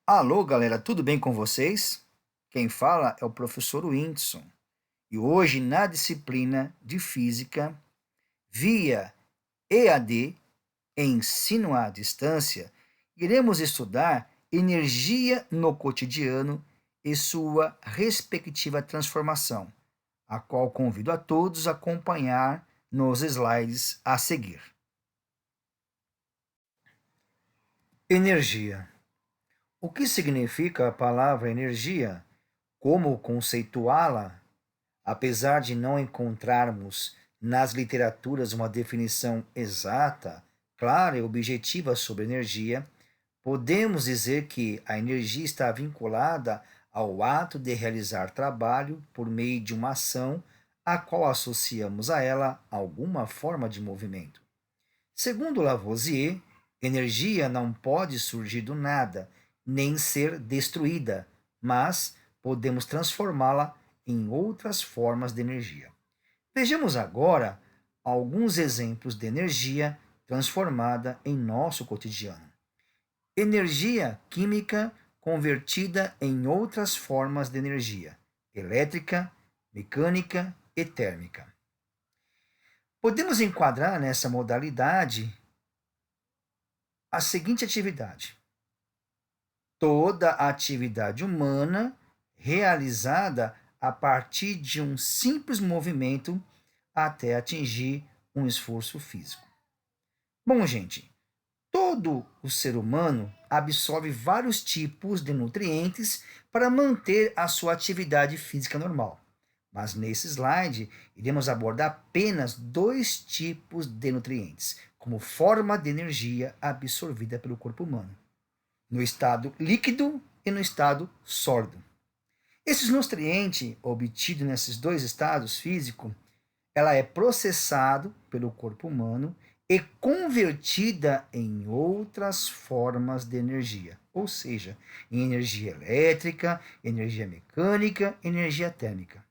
Alô, galera, tudo bem com vocês? Quem fala é o professor Whindersson. E hoje, na disciplina de Física, via EAD, Ensino à Distância, iremos estudar energia no cotidiano e sua respectiva transformação, a qual convido a todos a acompanhar nos slides a seguir. Energia. O que significa a palavra energia? Como conceituá-la? Apesar de não encontrarmos nas literaturas uma definição exata, clara e objetiva sobre energia, podemos dizer que a energia está vinculada ao ato de realizar trabalho por meio de uma ação a qual associamos a ela alguma forma de movimento. Segundo Lavoisier, energia não pode surgir do nada, nem ser destruída, mas podemos transformá-la em outras formas de energia. Vejamos agora alguns exemplos de energia transformada em nosso cotidiano. Energia química convertida em outras formas de energia: elétrica, mecânica e térmica. Podemos enquadrar nessa modalidade a seguinte atividade: toda a atividade humana realizada a partir de um simples movimento até atingir um esforço físico. Bom, gente, todo o ser humano absorve vários tipos de nutrientes para manter a sua atividade física normal. Mas nesse slide, iremos abordar apenas dois tipos de nutrientes, como forma de energia absorvida pelo corpo humano: no estado líquido e no estado sólido. Esses nutrientes obtidos nesses dois estados físicos, ela é processado pelo corpo humano e convertida em outras formas de energia, ou seja, em energia elétrica, energia mecânica, energia térmica.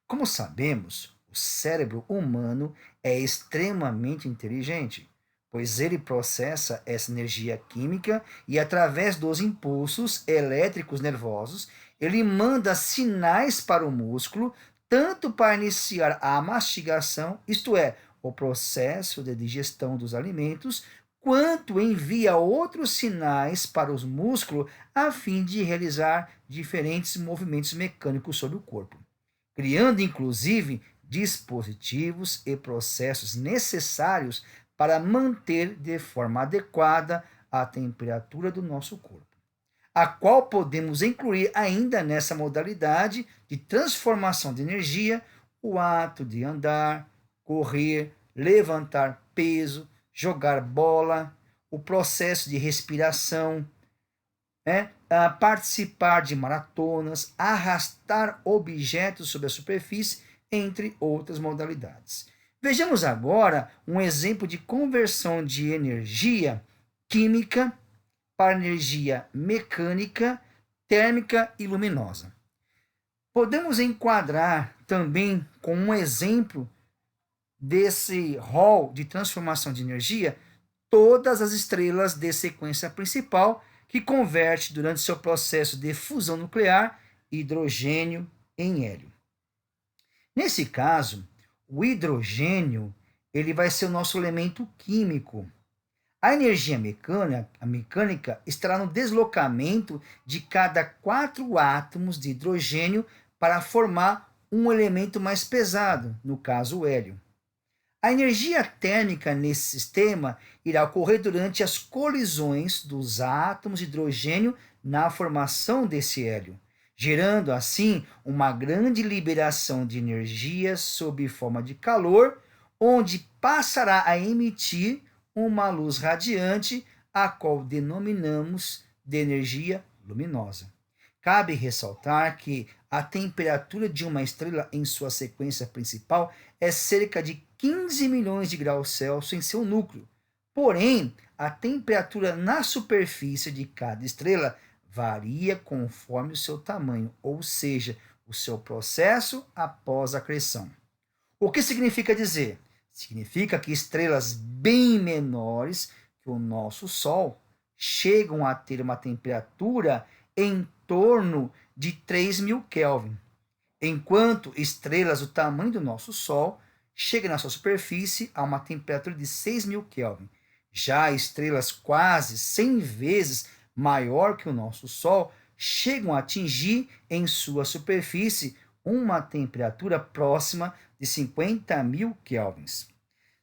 Como sabemos, o cérebro humano é extremamente inteligente, pois ele processa essa energia química e, através dos impulsos elétricos nervosos, ele manda sinais para o músculo, tanto para iniciar a mastigação, isto é, o processo de digestão dos alimentos, quanto envia outros sinais para os músculos a fim de realizar diferentes movimentos mecânicos sobre o corpo, criando inclusive dispositivos e processos necessários para manter de forma adequada a temperatura do nosso corpo, a qual podemos incluir ainda nessa modalidade de transformação de energia o ato de andar, correr, levantar peso, jogar bola, o processo de respiração, a participar de maratonas, arrastar objetos sobre a superfície, entre outras modalidades. Vejamos agora um exemplo de conversão de energia química para energia mecânica, térmica e luminosa. Podemos enquadrar também com um exemplo desse rol de transformação de energia todas as estrelas de sequência principal que converte durante seu processo de fusão nuclear hidrogênio em hélio. Nesse caso, o hidrogênio ele vai ser o nosso elemento químico. A energia mecânica estará no deslocamento de cada 4 átomos de hidrogênio para formar um elemento mais pesado, no caso o hélio. A energia térmica nesse sistema irá ocorrer durante as colisões dos átomos de hidrogênio na formação desse hélio, gerando assim uma grande liberação de energia sob forma de calor, onde passará a emitir uma luz radiante, a qual denominamos de energia luminosa. Cabe ressaltar que a temperatura de uma estrela em sua sequência principal é cerca de 15 milhões de graus Celsius em seu núcleo. Porém, a temperatura na superfície de cada estrela varia conforme o seu tamanho, ou seja, o seu processo após a acreção. O que significa dizer? Significa que estrelas bem menores que o nosso Sol chegam a ter uma temperatura em torno de 3.000 Kelvin, enquanto estrelas do tamanho do nosso Sol chegam na sua superfície a uma temperatura de 6.000 Kelvin. Já estrelas quase 100 vezes maior que o nosso Sol chegam a atingir em sua superfície uma temperatura próxima de 50.000 kelvins.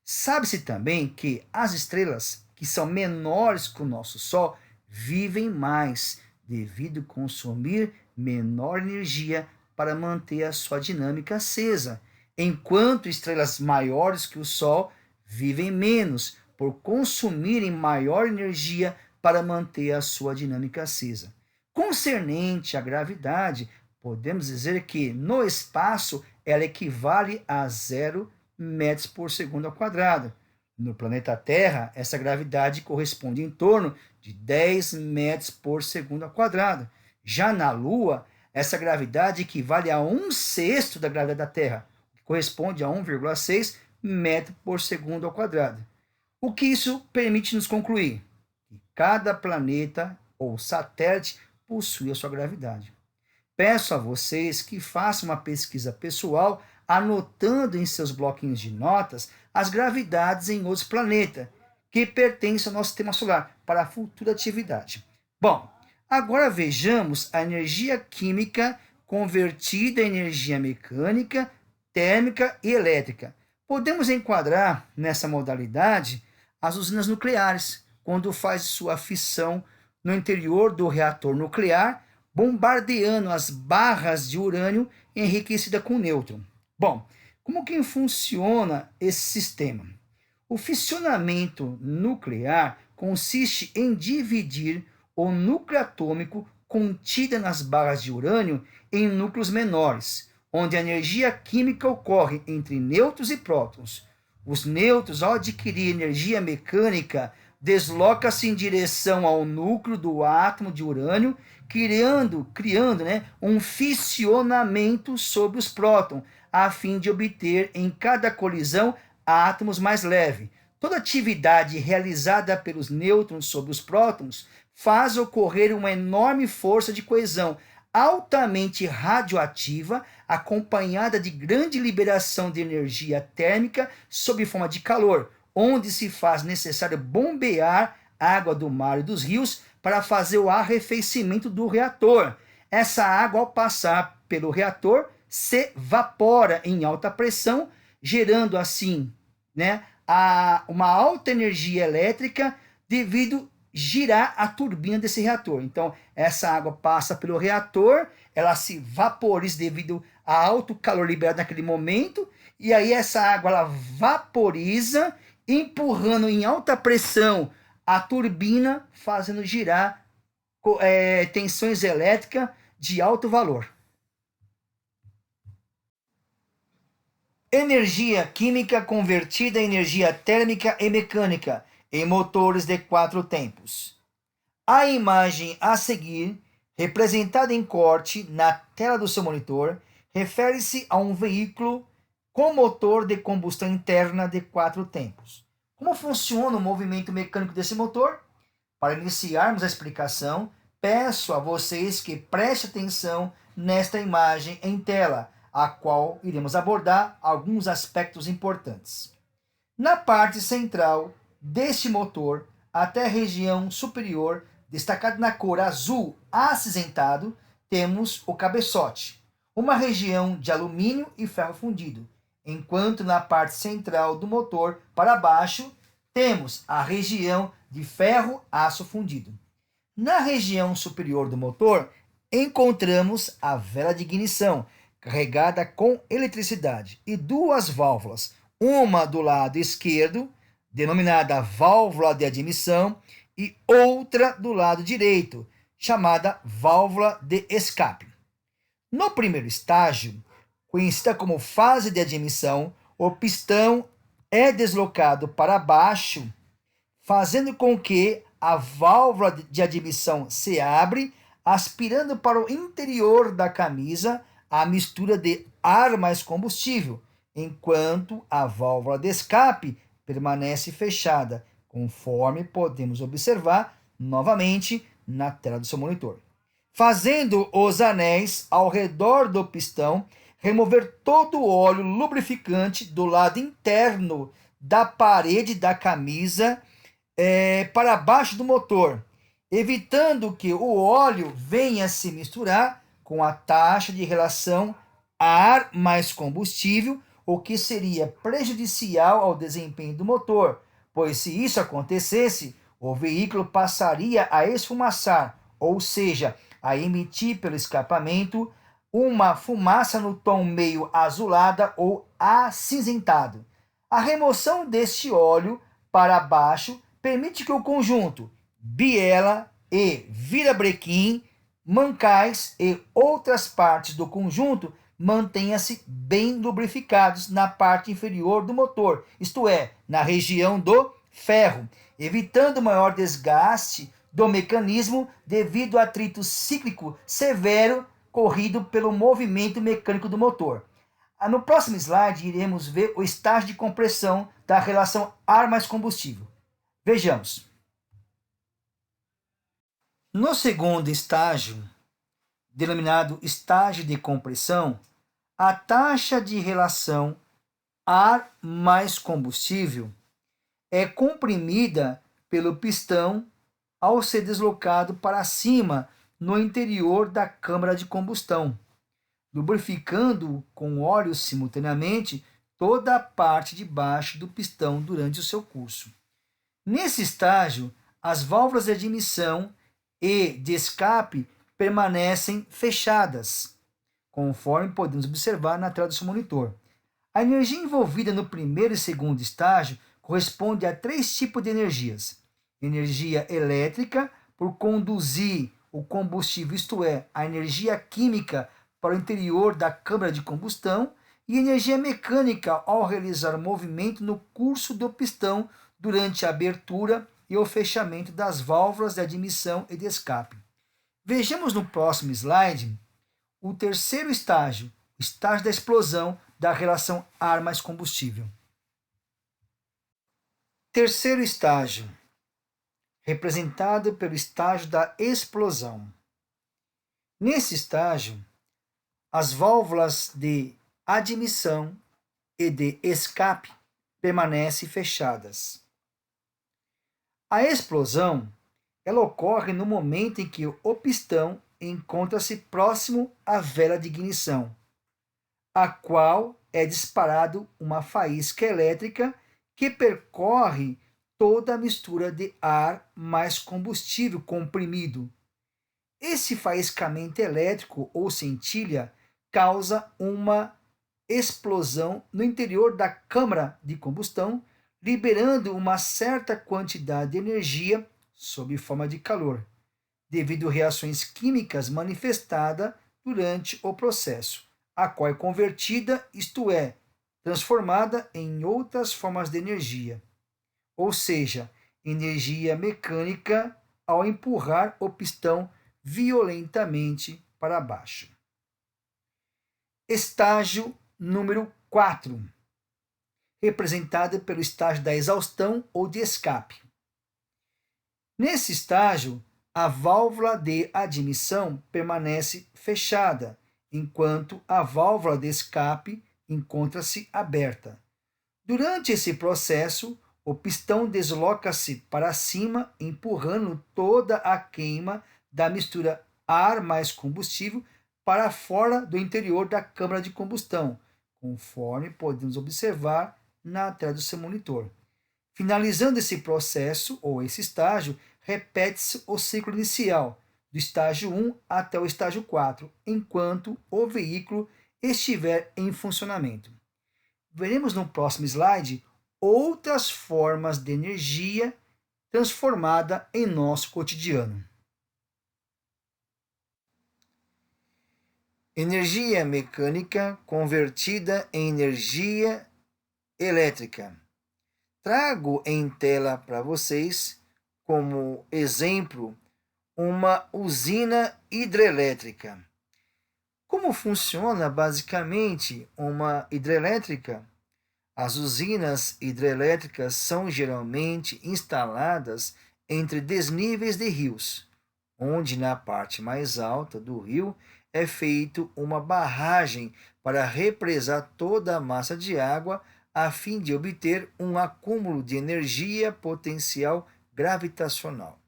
Sabe-se também que as estrelas que são menores que o nosso Sol vivem mais, devido a consumir menor energia para manter a sua dinâmica acesa, enquanto estrelas maiores que o Sol vivem menos, por consumirem maior energia para manter a sua dinâmica acesa. Concernente à gravidade, podemos dizer que no espaço ela equivale a 0 metros por segundo ao quadrado. No planeta Terra, essa gravidade corresponde em torno de 10 metros por segundo ao quadrado. Já na Lua, essa gravidade equivale a 1/6 da gravidade da Terra, que corresponde a 1,6 metro por segundo ao quadrado. O que isso permite nos concluir? Que cada planeta ou satélite possui a sua gravidade. Peço a vocês que façam uma pesquisa pessoal, anotando em seus bloquinhos de notas as gravidades em outros planetas que pertencem ao nosso sistema solar para a futura atividade. Bom, agora vejamos a energia química convertida em energia mecânica, térmica e elétrica. Podemos enquadrar nessa modalidade as usinas nucleares, quando faz sua fissão no interior do reator nuclear, bombardeando as barras de urânio enriquecida com nêutron. Bom, como que funciona esse sistema? O fissionamento nuclear consiste em dividir o núcleo atômico contido nas barras de urânio em núcleos menores, onde a energia química ocorre entre nêutrons e prótons. Os nêutrons, ao adquirir energia mecânica, deslocam-se em direção ao núcleo do átomo de urânio, criando um fissionamento sobre os prótons, a fim de obter em cada colisão átomos mais leves. Toda atividade realizada pelos nêutrons sobre os prótons faz ocorrer uma enorme força de coesão, altamente radioativa, acompanhada de grande liberação de energia térmica sob forma de calor, onde se faz necessário bombear água do mar e dos rios para fazer o arrefecimento do reator. Essa água, ao passar pelo reator, se evapora em alta pressão, gerando assim uma alta energia elétrica devido girar a turbina desse reator. Então, essa água passa pelo reator, ela se vaporiza devido ao alto calor liberado naquele momento, e aí essa água ela vaporiza, empurrando em alta pressão a turbina, fazendo girar tensões elétricas de alto valor. Energia química convertida em energia térmica e mecânica em motores de 4 tempos. A imagem a seguir, representada em corte na tela do seu monitor, refere-se a um veículo com motor de combustão interna de 4 tempos. Como funciona o movimento mecânico desse motor? Para iniciarmos a explicação, peço a vocês que prestem atenção nesta imagem em tela, a qual iremos abordar alguns aspectos importantes. Na parte central deste motor, até a região superior, destacado na cor azul acinzentado, temos o cabeçote, uma região de alumínio e ferro fundido, enquanto na parte central do motor, para baixo, temos a região de ferro-aço fundido. Na região superior do motor, encontramos a vela de ignição, carregada com eletricidade, e 2 válvulas, uma do lado esquerdo, denominada válvula de admissão, e outra do lado direito, chamada válvula de escape. No primeiro estágio, conhecida como fase de admissão, o pistão é deslocado para baixo, fazendo com que a válvula de admissão se abre, aspirando para o interior da camisa a mistura de ar mais combustível, enquanto a válvula de escape permanece fechada, conforme podemos observar novamente na tela do seu monitor. Fazendo os anéis ao redor do pistão, remover todo o óleo lubrificante do lado interno da parede da camisa para baixo do motor, evitando que o óleo venha se misturar com a taxa de relação ar mais combustível, o que seria prejudicial ao desempenho do motor, pois se isso acontecesse, o veículo passaria a esfumaçar, ou seja, a emitir pelo escapamento uma fumaça no tom meio azulada ou acinzentado. A remoção deste óleo para baixo permite que o conjunto biela e virabrequim, mancais e outras partes do conjunto mantenha-se bem lubrificados na parte inferior do motor, isto é, na região do ferro, evitando maior desgaste do mecanismo devido ao atrito cíclico severo corrido pelo movimento mecânico do motor. No próximo slide, iremos ver o estágio de compressão da relação ar mais combustível. Vejamos. No segundo estágio, denominado estágio de compressão, a taxa de relação ar mais combustível é comprimida pelo pistão ao ser deslocado para cima no interior da câmara de combustão, lubrificando com óleo simultaneamente toda a parte de baixo do pistão durante o seu curso. Nesse estágio, as válvulas de admissão e de escape permanecem fechadas, conforme podemos observar na tela do seu monitor. A energia envolvida no primeiro e segundo estágio corresponde a 3 tipos de energias. Energia elétrica, por conduzir o combustível, isto é, a energia química para o interior da câmara de combustão, e energia mecânica ao realizar o movimento no curso do pistão durante a abertura e o fechamento das válvulas de admissão e de escape. Vejamos no próximo slide o terceiro estágio, o estágio da explosão da relação ar mais combustível. Terceiro estágio, representado pelo estágio da explosão. Nesse estágio, as válvulas de admissão e de escape permanecem fechadas. A explosão ela ocorre no momento em que o pistão encontra-se próximo à vela de ignição, a qual é disparado uma faísca elétrica que percorre toda a mistura de ar mais combustível comprimido. Esse faiscamento elétrico ou centelha causa uma explosão no interior da câmara de combustão, liberando uma certa quantidade de energia sob forma de calor, devido a reações químicas manifestadas durante o processo, a qual é convertida, isto é, transformada em outras formas de energia, ou seja, energia mecânica ao empurrar o pistão violentamente para baixo. Estágio número 4, representado pelo estágio da exaustão ou de escape. Nesse estágio, a válvula de admissão permanece fechada, enquanto a válvula de escape encontra-se aberta. Durante esse processo, o pistão desloca-se para cima, empurrando toda a queima da mistura ar mais combustível para fora do interior da câmara de combustão, conforme podemos observar na tela do seu monitor. Finalizando esse processo, ou esse estágio, repete-se o ciclo inicial, do estágio 1 até o estágio 4, enquanto o veículo estiver em funcionamento. Veremos no próximo slide outras formas de energia transformada em nosso cotidiano. Energia mecânica convertida em energia elétrica. Trago em tela para vocês, como exemplo, uma usina hidrelétrica. Como funciona basicamente uma hidrelétrica? As usinas hidrelétricas são geralmente instaladas entre desníveis de rios, onde na parte mais alta do rio é feito uma barragem para represar toda a massa de água a fim de obter um acúmulo de energia potencial gravitacional.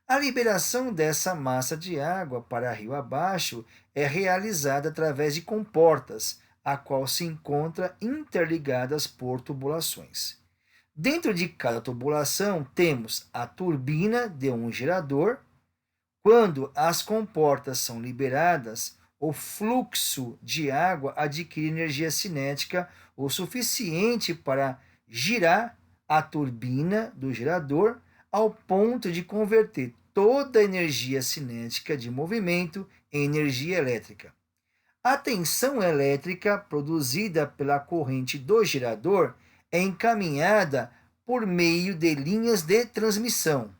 A liberação dessa massa de água para rio abaixo é realizada através de comportas, a qual se encontra interligadas por tubulações. Dentro de cada tubulação temos a turbina de um gerador. Quando as comportas são liberadas, o fluxo de água adquire energia cinética o suficiente para girar a turbina do gerador ao ponto de converter toda a energia cinética de movimento em energia elétrica. A tensão elétrica produzida pela corrente do gerador é encaminhada por meio de linhas de transmissão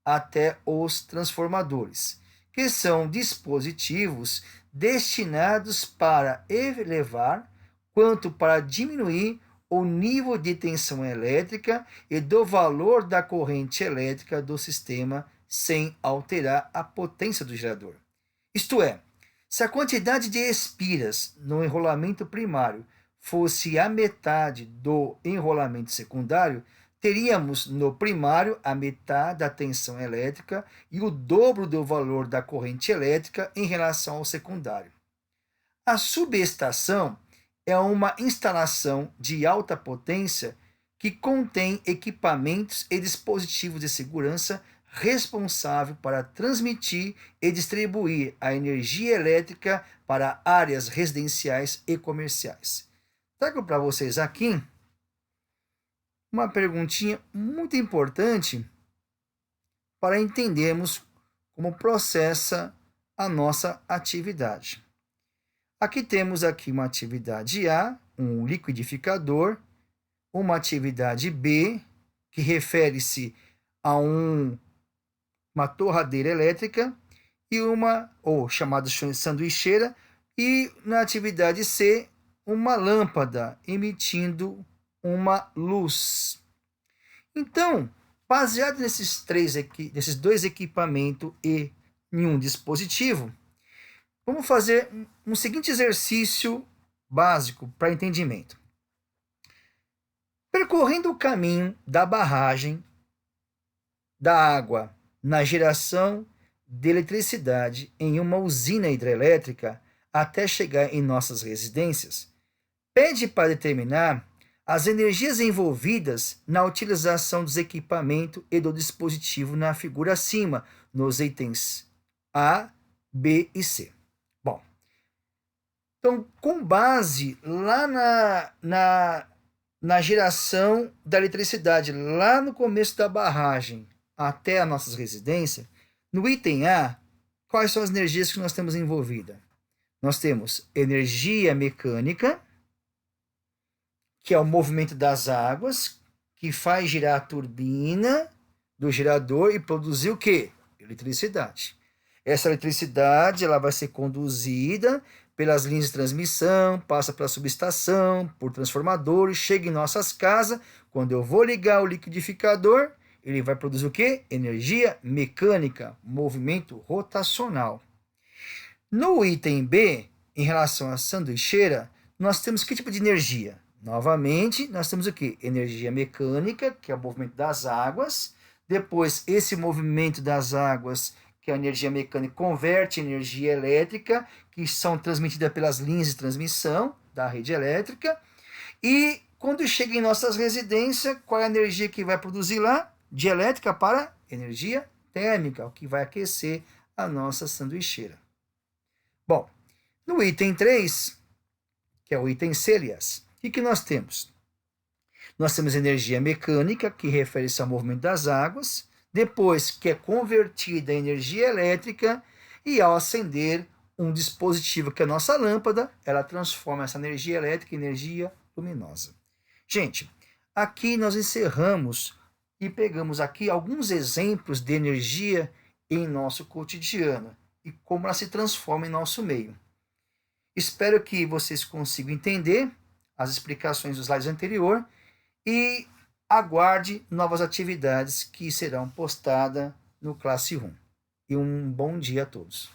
até os transformadores, que são dispositivos destinados para elevar quanto para diminuir o nível de tensão elétrica e do valor da corrente elétrica do sistema sem alterar a potência do gerador. Isto é, se a quantidade de espiras no enrolamento primário fosse a metade do enrolamento secundário, teríamos no primário a metade da tensão elétrica e o dobro do valor da corrente elétrica em relação ao secundário. A subestação é uma instalação de alta potência que contém equipamentos e dispositivos de segurança responsável para transmitir e distribuir a energia elétrica para áreas residenciais e comerciais. Trago para vocês aqui uma perguntinha muito importante para entendermos como processa a nossa atividade. Aqui temos aqui uma atividade A, um liquidificador, uma atividade B, que refere-se a uma torradeira elétrica, e ou chamada sanduicheira, e na atividade C, uma lâmpada emitindo uma luz. Então, baseado nesses dois equipamentos e em um dispositivo, vamos fazer um seguinte exercício básico para entendimento. Percorrendo o caminho da barragem da água na geração de eletricidade em uma usina hidrelétrica até chegar em nossas residências, pede para determinar as energias envolvidas na utilização dos equipamentos e do dispositivo na figura acima, nos itens A, B e C. Bom, então, com base lá na geração da eletricidade, lá no começo da barragem até as nossas residências, no item A, quais são as energias que nós temos envolvidas? Nós temos energia mecânica, que é o movimento das águas, que faz girar a turbina do gerador e produzir o quê? Eletricidade. Essa eletricidade ela vai ser conduzida pelas linhas de transmissão, passa pela subestação, por transformadores, chega em nossas casas. Quando eu vou ligar o liquidificador, ele vai produzir o quê? Energia mecânica, movimento rotacional. No item B, em relação à sanduicheira, nós temos que tipo de energia? Novamente, nós temos o quê? Energia mecânica, que é o movimento das águas. Depois, esse movimento das águas, que é a energia mecânica, converte em energia elétrica, que são transmitidas pelas linhas de transmissão da rede elétrica. E quando chega em nossas residências, qual é a energia que vai produzir lá? De elétrica para energia térmica, o que vai aquecer a nossa sanduicheira. Bom, no item 3, que é o item C, aliás, o que nós temos? Nós temos energia mecânica, que refere-se ao movimento das águas, depois que é convertida em energia elétrica, e ao acender um dispositivo que é a nossa lâmpada, ela transforma essa energia elétrica em energia luminosa. Gente, aqui nós encerramos e pegamos aqui alguns exemplos de energia em nosso cotidiano e como ela se transforma em nosso meio. Espero que vocês consigam entender as explicações dos slides anteriores e aguarde novas atividades que serão postadas no Classroom. E um bom dia a todos.